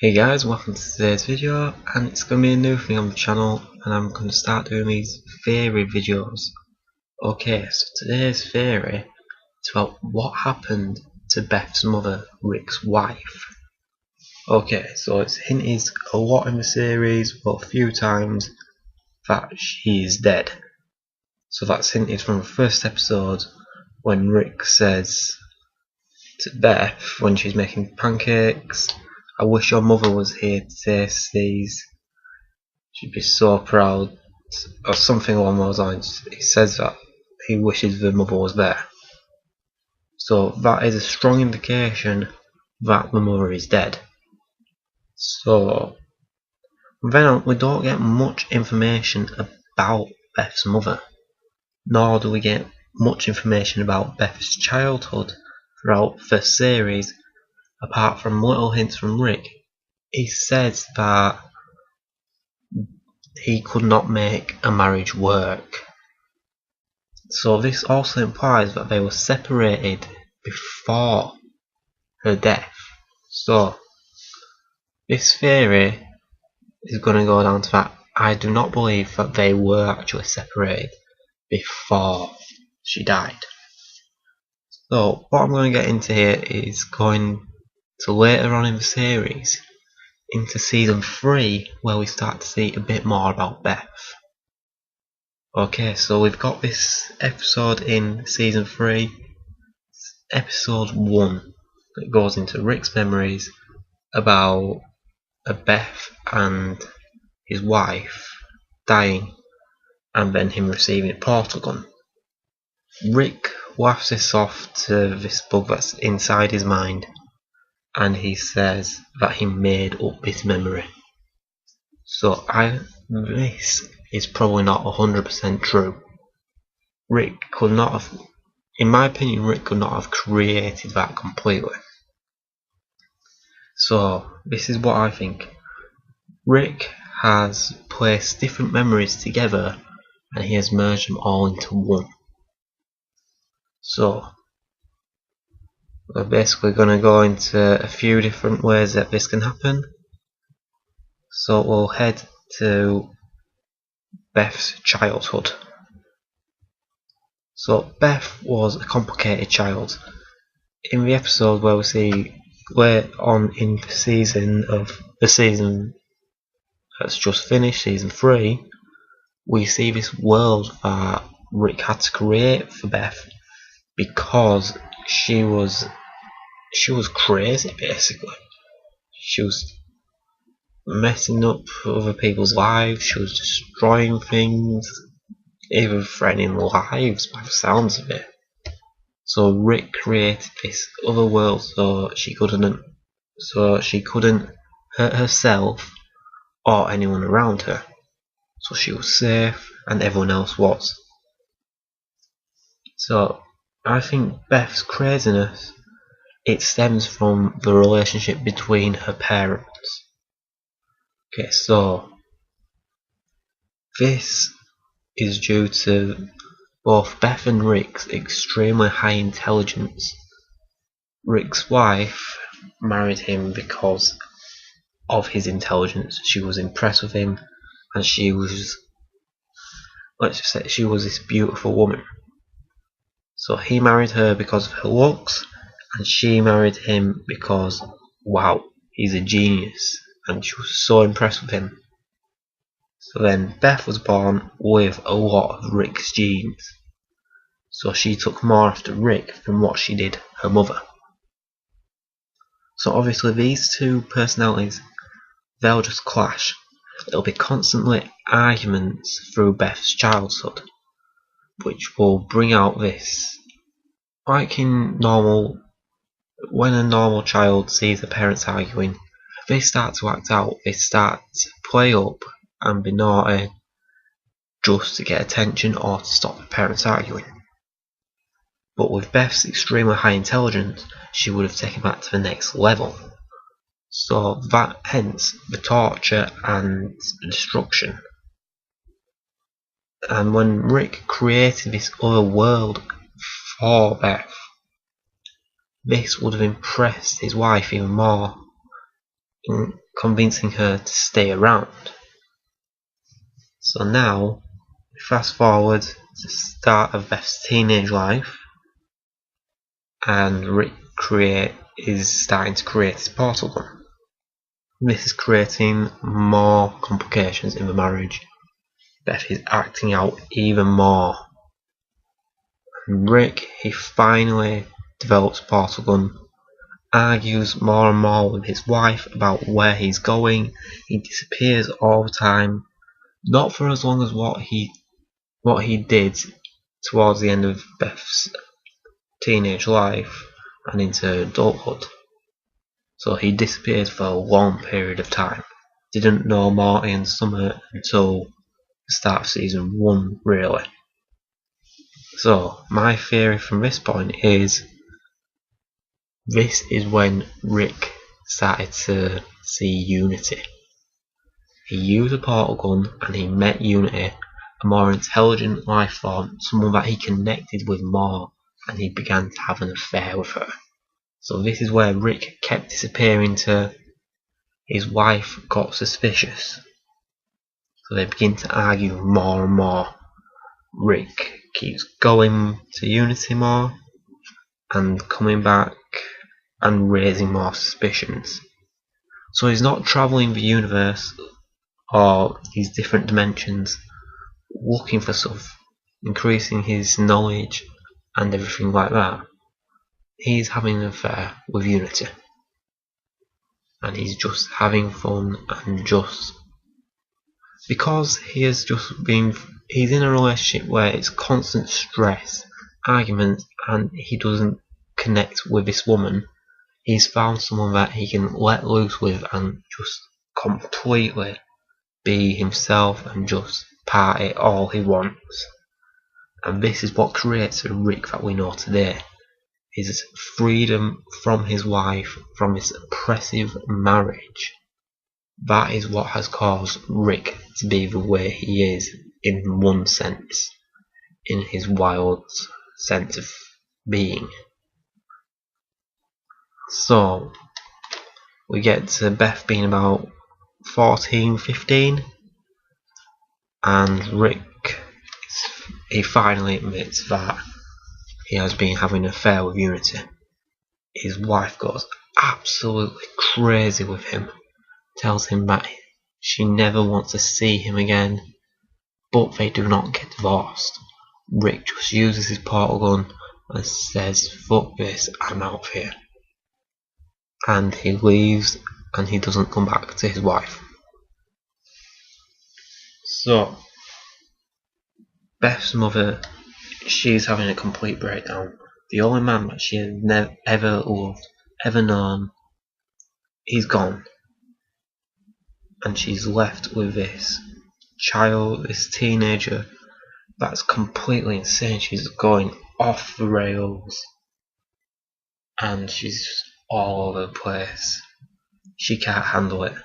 Hey guys, welcome to today's video, and it's going to be a new thing on the channel, and I'm going to start doing these theory videos. Okay, so today's theory is about what happened to Beth's mother, Rick's wife. Okay, so it's hinted a lot in the series, but a few times, that she is dead. So that's hinted from the first episode when Rick says to Beth when she's making pancakes, "I wish your mother was here to taste these. She'd be so proud," or something along those lines. He says that he wishes the mother was there. So that is a strong indication that the mother is dead. So then we don't get much information about Beth's mother, nor do we get much information about Beth's childhood throughout the series, apart from little hints from Rick. He says that he could not make a marriage work. So this also implies that they were separated before her death. So this theory is going to go down to that I do not believe that they were actually separated before she died. So what I'm going to get into here is going to later on in the series, into season 3, where we start to see a bit more about Beth. Okay, so we've got this episode in season 3, episode 1, that goes into Rick's memories about Beth and his wife dying, and then him receiving a portal gun. Rick wafts this off to this bug that's inside his mind, and he says that he made up this memory. So this is probably not 100% true. Rick could not have, in my opinion, Rick could not have created that completely. So this is what I think. Rick has placed different memories together and he has merged them all into one. So we're basically going to go into a few different ways that this can happen. So we'll head to Beth's childhood. So Beth was a complicated child. In the episode where we see later on in the season that's just finished, season 3, we see this world that Rick had to create for Beth because she was crazy basically. She was messing up other people's lives, she was destroying things, even threatening lives by the sounds of it. So Rick created this other world so she couldn't hurt herself or anyone around her. So she was safe and everyone else was. So I think Beth's craziness, it stems from the relationship between her parents. Okay, so this is due to both Beth and Rick's extremely high intelligence. Rick's wife married him because of his intelligence. She was impressed with him, and she was, let's just say, she was this beautiful woman. So he married her because of her looks, and she married him because, wow, he's a genius, and she was so impressed with him. So then Beth was born with a lot of Rick's genes. So she took more after Rick than what she did her mother. So obviously these two personalities, they'll just clash. There'll be constantly arguments through Beth's childhood, which will bring out this, like in normal, when a normal child sees their parents arguing, they start to act out, they start to play up and be naughty just to get attention or to stop the parents arguing. But with Beth's extremely high intelligence, she would have taken that to the next level. So that, hence the torture and the destruction. And when Rick created this other world for Beth, this would have impressed his wife even more. convincing her to stay around. So now, fast forward to the start of Beth's teenage life, and Rick is starting to create his portal gun. This is creating more complications in the marriage. Beth is acting out even more. And Rick, he finally develops a portal gun, argues more and more with his wife about where he's going. He disappears all the time, not for as long as what he did towards the end of Beth's teenage life and into adulthood. So he disappeared for a long period of time. Didn't know Morty and Summer until the start of season 1, really. So my theory from this point is this is when Rick started to see Unity. He used a portal gun and he met Unity, a more intelligent life form, someone that he connected with more, and he began to have an affair with her. So this is where Rick kept disappearing to his wife got suspicious. So they begin to argue more and more. Rick keeps going to Unity more and coming back and raising more suspicions. So he's not travelling the universe or these different dimensions looking for stuff, increasing his knowledge and everything like that. He's having an affair with Unity. And he's just having fun and just because he's in a relationship where it's constant stress, arguments, and he doesn't connect with this woman. He's found someone that he can let loose with and just completely be himself and just party all he wants. And this is what creates the Rick that we know today. His freedom from his wife, from this oppressive marriage. That is what has caused Rick to be the way he is in one sense, in his wild sense of being. So, we get to Beth being about 14, 15, and Rick, he finally admits that he has been having an affair with Unity. His wife goes absolutely crazy with him, tells him that she never wants to see him again, but they do not get divorced. Rick just uses his portal gun and says, "Fuck this, I'm out of here." And he leaves and he doesn't come back to his wife. So, Beth's mother, she's having a complete breakdown. The only man that she has ever loved, ever known, he's gone. And she's left with this child, this teenager, that's completely insane. She's going off the rails. And she's all over the place. She can't handle it.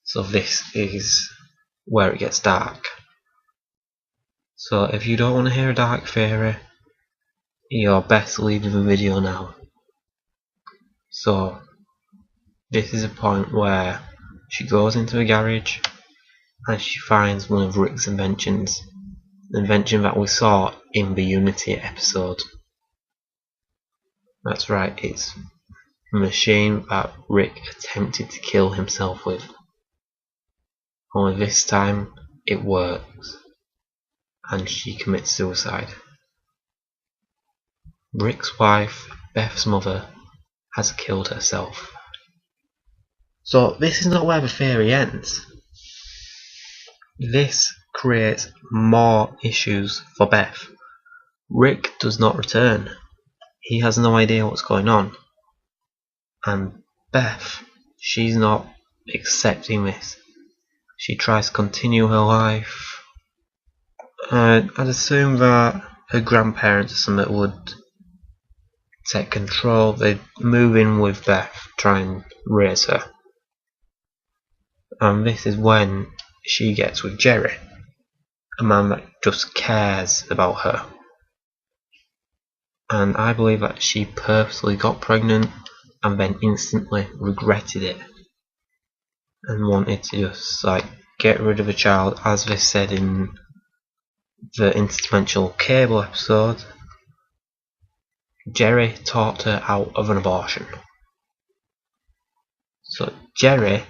So this is where it gets dark. So if you don't want to hear a dark theory, you're best leaving the video now. So this is a point where she goes into a garage and she finds one of Rick's inventions, the invention that we saw in the Unity episode. That's right, it's a machine that Rick attempted to kill himself with. Only this time it works and she commits suicide. Rick's wife, Beth's mother, has killed herself. So this is not where the theory ends. This creates more issues for Beth. Rick does not return. He has no idea what's going on. And Beth, she's not accepting this. She tries to continue her life. I'd assume that her grandparents or something would take control. They'd move in with Beth, try and raise her. And this is when she gets with Jerry, a man that just cares about her. And I believe that she purposely got pregnant and then instantly regretted it. and wanted to just like get rid of a child, as they said in the interdimensional cable episode. Jerry talked her out of an abortion. So Jerry,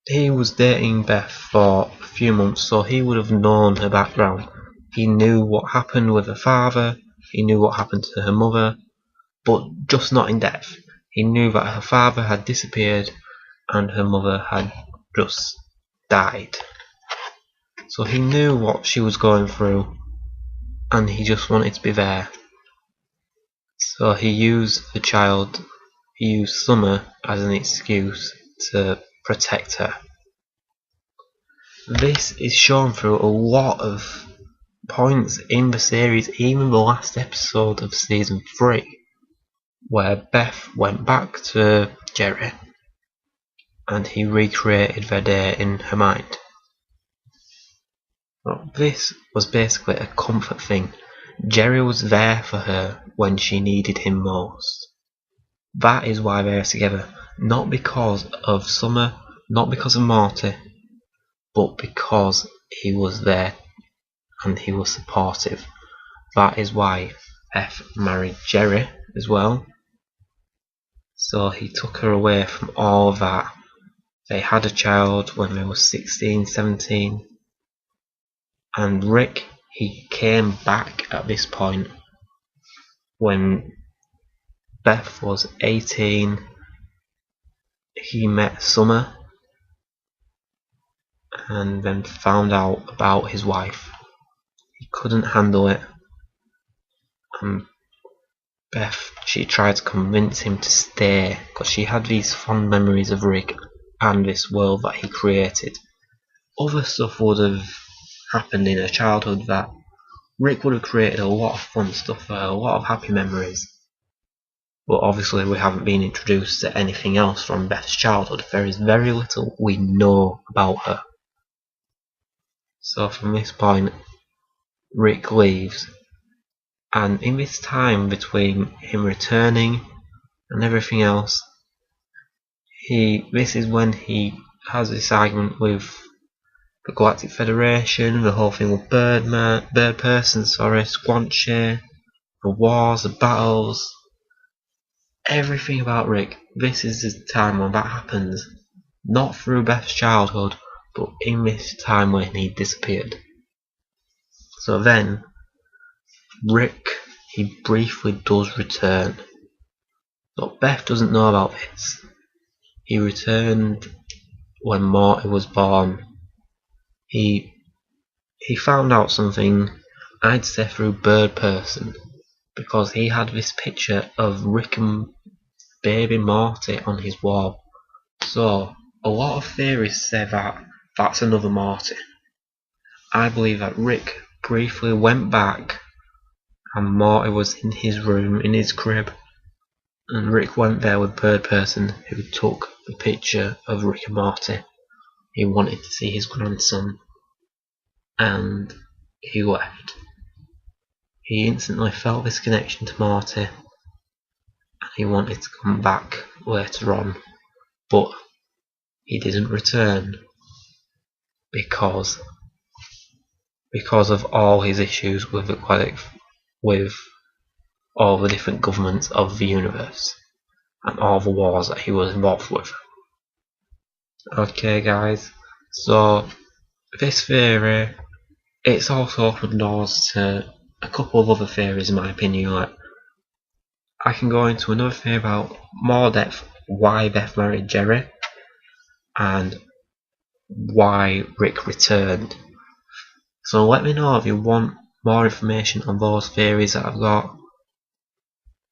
he was dating Beth for a few months, so he would have known her background. He knew what happened with her father, he knew what happened to her mother, but just not in depth. He knew that her father had disappeared and her mother had just died. So he knew what she was going through, and he just wanted to be there. So he used he used Summer as an excuse to protect her. This is shown through a lot of points in the series, even the last episode of season 3, where Beth went back to Jerry and he recreated their day in her mind. Well, this was basically a comfort thing. Jerry was there for her when she needed him most. That is why they're together, not because of Summer, not because of Morty, but because he was there and he was supportive. That is why Beth married Jerry as well. So he took her away from all of that. They had a child when they were 16, 17. And Rick, he came back at this point when Beth was 18. He met Summer and then found out about his wife. He couldn't handle it, and Beth, she tried to convince him to stay because she had these fond memories of Rick and this world that he created. Other stuff would have happened in her childhood that Rick would have created a lot of fun stuff for her, a lot of happy memories. But obviously we haven't been introduced to anything else from Beth's childhood. There is very little we know about her. So from this point, Rick leaves, and in this time between him returning and everything else, this is when he has this argument with the Galactic Federation, the whole thing with Bird Person, Squanchy, the wars, the battles, everything about Rick. This is the time when that happens, not through Beth's childhood, but in this time when he disappeared. So then, Rick, he briefly does return, but Beth doesn't know about this. He returned when Morty was born. He found out something, I'd say through Bird Person, because he had this picture of Rick and baby Morty on his wall. So a lot of theories say that that's another Morty. I believe that Rick briefly went back and Morty was in his room, in his crib, and Rick went there with Bird Person, who took the picture of Rick and Morty. He wanted to see his grandson, and he left. He instantly felt this connection to Morty, and he wanted to come back later on, but he didn't return because of all his issues with all the different governments of the universe and all the wars that he was involved with. Okay guys, so this theory, it's also opened doors to a couple of other theories in my opinion. Like, I can go into another theory about more depth why Beth married Jerry and why Rick returned. So let me know if you want more information on those theories that I've got,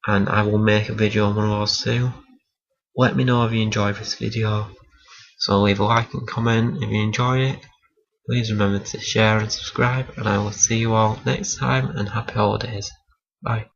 and I will make a video on one of those too. Let me know if you enjoyed this video, so leave a like and comment if you enjoyed it. Please remember to share and subscribe, and I will see you all next time, and happy holidays. Bye.